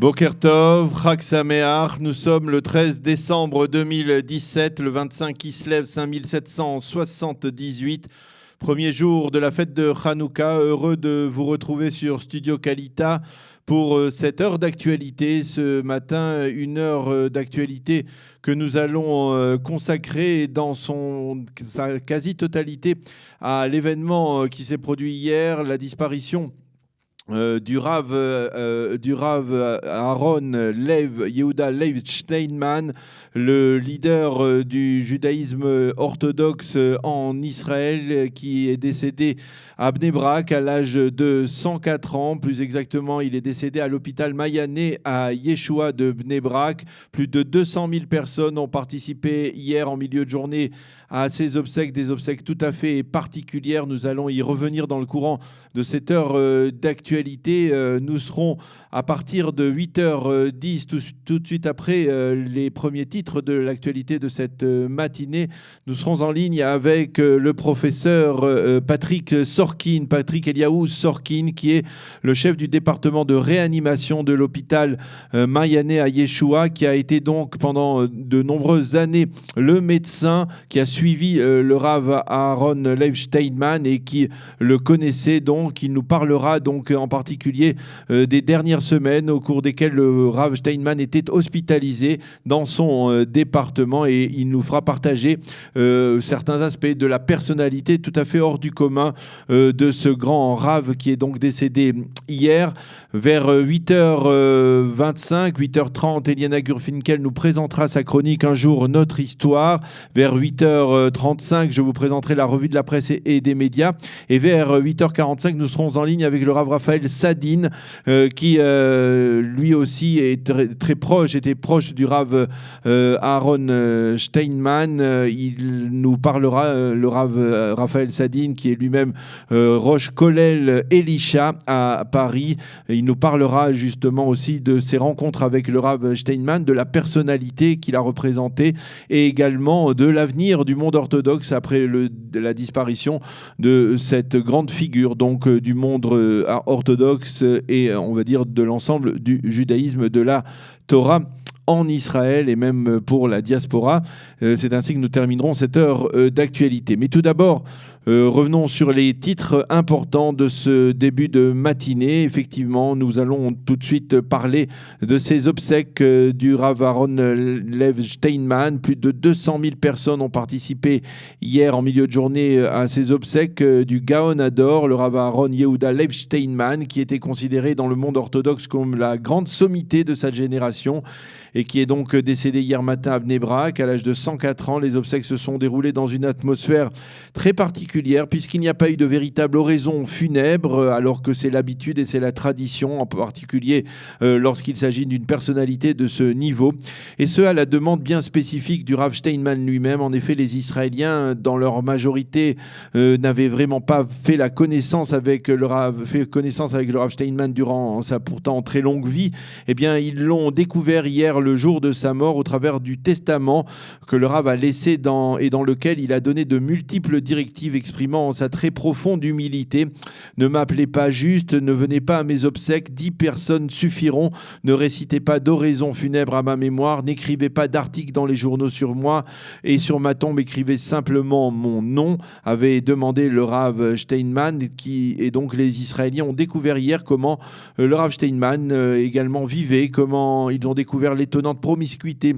Boker Tov, Chag Sameach, nous sommes le 13 décembre 2017, le 25 Kislev 5778, premier jour de la fête de Hanouka. Heureux de vous retrouver sur Studio Kalita pour cette heure d'actualité. Ce matin, une heure d'actualité que nous allons consacrer dans sa quasi-totalité à l'événement qui s'est produit hier, la disparition du Rav Aaron Lev Yehuda Lev Steinman, le leader du judaïsme orthodoxe en Israël, qui est décédé à Bnei Brak à l'âge de 104 ans. Plus exactement, il est décédé à l'hôpital Mayané à Yeshua de Bnei Brak. Plus de 200 000 personnes ont participé hier en milieu de journée à ces obsèques, des obsèques tout à fait particulières. Nous allons y revenir dans le courant de cette heure d'actualité. Nous serons à partir de 8h10, tout de suite après les premiers titres de l'actualité de cette matinée. Nous serons en ligne avec le professeur Patrick Eliaou Sorkin, qui est le chef du département de réanimation de l'hôpital Mayané à Yeshua, qui a été donc pendant de nombreuses années le médecin qui a suivi le Rav Aaron Lev Steinman et qui le connaissait donc. Il nous parlera donc en particulier des dernières semaines au cours desquelles le Rav Steinman était hospitalisé dans son département, et il nous fera partager certains aspects de la personnalité tout à fait hors du commun de ce grand Rav qui est donc décédé hier. Vers 8h25, 8h30, Eliana Gurfinkel nous présentera sa chronique Un jour, notre histoire. Vers 8h35, je vous présenterai la revue de la presse et des médias. Et vers 8h45, nous serons en ligne avec le Rav Raphaël Sadine, qui lui aussi est très proche, était proche du Rav Aaron Steinman. Il nous parlera, le Rav Raphaël Sadine, qui est lui-même Roche Kollel Elisha à Paris. Il nous parlera justement aussi de ses rencontres avec le Rav Steinman, de la personnalité qu'il a représentée et également de l'avenir du monde orthodoxe après la disparition de cette grande figure donc du monde orthodoxe et on va dire de l'ensemble du judaïsme, de la Torah en Israël et même pour la diaspora. C'est ainsi que nous terminerons cette heure d'actualité. Mais tout d'abord, revenons sur les titres importants de ce début de matinée. Effectivement, nous allons tout de suite parler de ces obsèques du Rav Aaron Lev Steinman. Plus de 200 000 personnes ont participé hier en milieu de journée à ces obsèques du Gaon Hador, le Rav Aaron Yehuda Lev Steinman, qui était considéré dans le monde orthodoxe comme la grande sommité de sa génération et qui est donc décédé hier matin à Bnei Brak à l'âge de 104 ans. Les obsèques se sont déroulées dans une atmosphère très particulière puisqu'il n'y a pas eu de véritable oraison funèbre, alors que c'est l'habitude et c'est la tradition, en particulier lorsqu'il s'agit d'une personnalité de ce niveau. Et ce, à la demande bien spécifique du Rav Steinman lui-même. En effet, les Israéliens, dans leur majorité, n'avaient vraiment pas fait connaissance avec le Rav Steinman durant sa pourtant très longue vie. Eh bien, ils l'ont découvert hier, le jour de sa mort, au travers du testament que le Rav a laissé dans lequel il a donné de multiples directives exprimant sa très profonde humilité. Ne m'appelez pas juste, ne venez pas à mes obsèques, 10 personnes suffiront, ne récitez pas d'oraison funèbre à ma mémoire, n'écrivez pas d'articles dans les journaux sur moi et sur ma tombe, écrivez simplement mon nom, avait demandé le Rav Steinman, et donc les Israéliens ont découvert hier comment le Rav Steinman également vivait, comment ils ont découvert l'étonnante promiscuité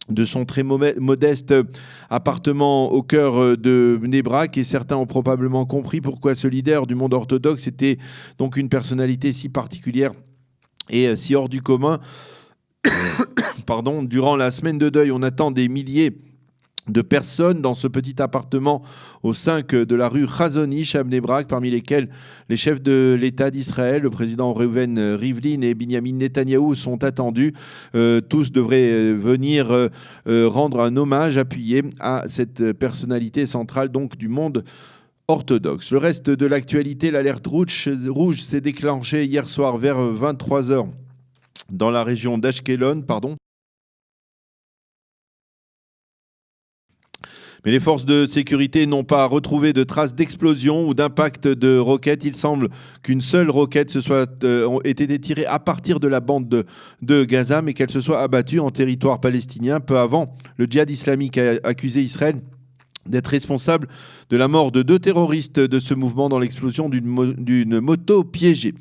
de son très modeste appartement au cœur de Bnei Brak, et certains ont probablement compris pourquoi ce leader du monde orthodoxe était donc une personnalité si particulière et si hors du commun. Pardon, durant la semaine de deuil, on attend des milliers de personnes dans ce petit appartement au 5 de la rue Chazonish à Bnei Brak, parmi lesquels les chefs de l'État d'Israël, le président Reuven Rivlin et Binyamin Netanyahou sont attendus. Tous devraient venir rendre un hommage appuyé à cette personnalité centrale donc du monde orthodoxe. Le reste de l'actualité, l'alerte rouge s'est déclenchée hier soir vers 23h dans la région d'Ashkelon, Mais les forces de sécurité n'ont pas retrouvé de traces d'explosion ou d'impact de roquettes. Il semble qu'une seule roquette ait été tirée à partir de la bande de Gaza, mais qu'elle se soit abattue en territoire palestinien. Peu avant, le djihad islamique a accusé Israël d'être responsable de la mort de 2 terroristes de ce mouvement dans l'explosion d'une moto piégée.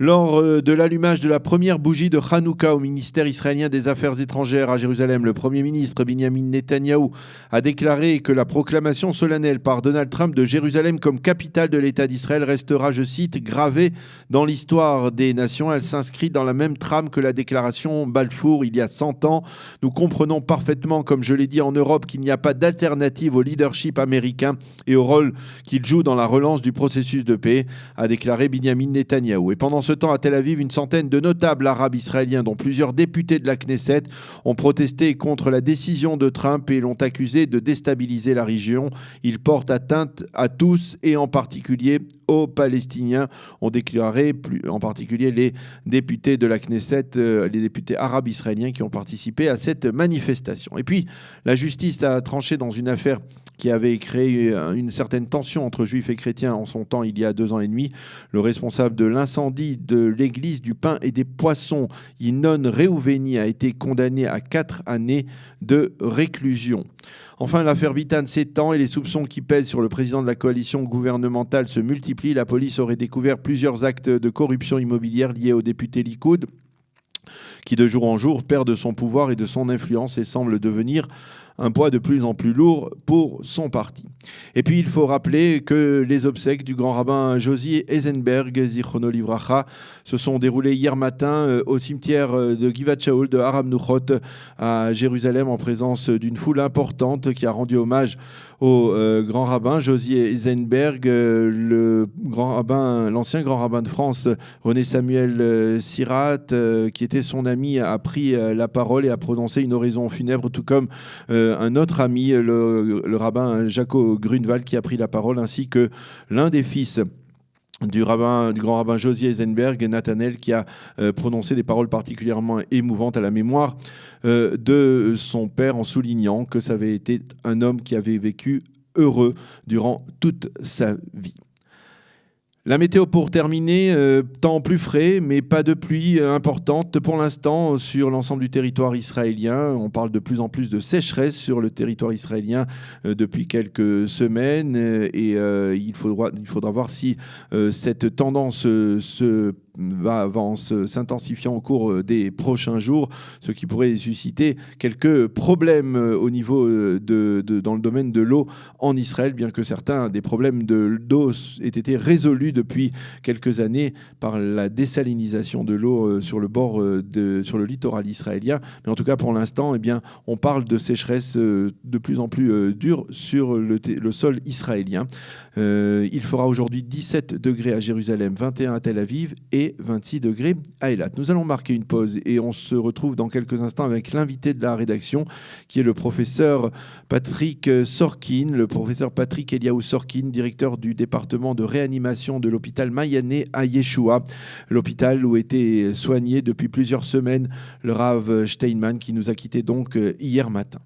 Lors de l'allumage de la première bougie de Hanouka au ministère israélien des Affaires étrangères à Jérusalem, le Premier ministre Benjamin Netanyahou a déclaré que la proclamation solennelle par Donald Trump de Jérusalem comme capitale de l'État d'Israël restera, je cite, gravée dans l'histoire des nations. Elle s'inscrit dans la même trame que la déclaration Balfour il y a 100 ans. Nous comprenons parfaitement, comme je l'ai dit en Europe, qu'il n'y a pas d'alternative au leadership américain et au rôle qu'il joue dans la relance du processus de paix, a déclaré Benjamin Netanyahou. Et pendant ce temps, à Tel Aviv, une centaine de notables arabes israéliens, dont plusieurs députés de la Knesset, ont protesté contre la décision de Trump et l'ont accusé de déstabiliser la région. Il porte atteinte à tous et en particulier aux Palestiniens, ont déclaré en particulier les députés de la Knesset, les députés arabes israéliens qui ont participé à cette manifestation. Et puis, la justice a tranché dans une affaire qui avait créé une certaine tension entre juifs et chrétiens en son temps, il y a 2 ans et demi. Le responsable de l'incendie de l'église du pain et des poissons, Yinon Reuveni, a été condamné à 4 années de réclusion. Enfin, l'affaire Bitan s'étend et les soupçons qui pèsent sur le président de la coalition gouvernementale se multiplient. La police aurait découvert plusieurs actes de corruption immobilière liés au député Likoud, qui de jour en jour perd de son pouvoir et de son influence et semble devenir un poids de plus en plus lourd pour son parti. Et puis, il faut rappeler que les obsèques du grand rabbin Josie Eisenberg, Zichrono Livracha, se sont déroulées hier matin au cimetière de Givat Shaul de Har HaMenuchot à Jérusalem, en présence d'une foule importante qui a rendu hommage au grand rabbin Josie Eisenberg. L'ancien grand rabbin de France, René Samuel Sirat, qui était son ami, a pris la parole et a prononcé une oraison funèbre, tout comme un autre ami, le rabbin Jaco Grunwald, qui a pris la parole, ainsi que l'un des fils du grand rabbin Josie Eisenberg, Nathanaël, qui a prononcé des paroles particulièrement émouvantes à la mémoire de son père, en soulignant que ça avait été un homme qui avait vécu heureux durant toute sa vie. La météo pour terminer, temps plus frais, mais pas de pluie importante pour l'instant sur l'ensemble du territoire israélien. On parle de plus en plus de sécheresse sur le territoire israélien depuis quelques semaines et il faudra voir si cette tendance va s'intensifiant au cours des prochains jours, ce qui pourrait susciter quelques problèmes au niveau dans le domaine de l'eau en Israël, bien que certains des problèmes d'eau aient été résolus depuis quelques années par la désalinisation de l'eau sur le littoral israélien. Mais en tout cas, pour l'instant, eh bien, on parle de sécheresse de plus en plus dure sur le sol israélien. Il fera aujourd'hui 17 degrés à Jérusalem, 21 à Tel Aviv et 26 degrés à Eilat. Nous allons marquer une pause et on se retrouve dans quelques instants avec l'invité de la rédaction, qui est le professeur Patrick Sorkin, le professeur Patrick Eliaou Sorkin, directeur du département de réanimation de l'hôpital Mayané à Yeshua, l'hôpital où était soigné depuis plusieurs semaines le Rav Steinman, qui nous a quittés donc hier matin.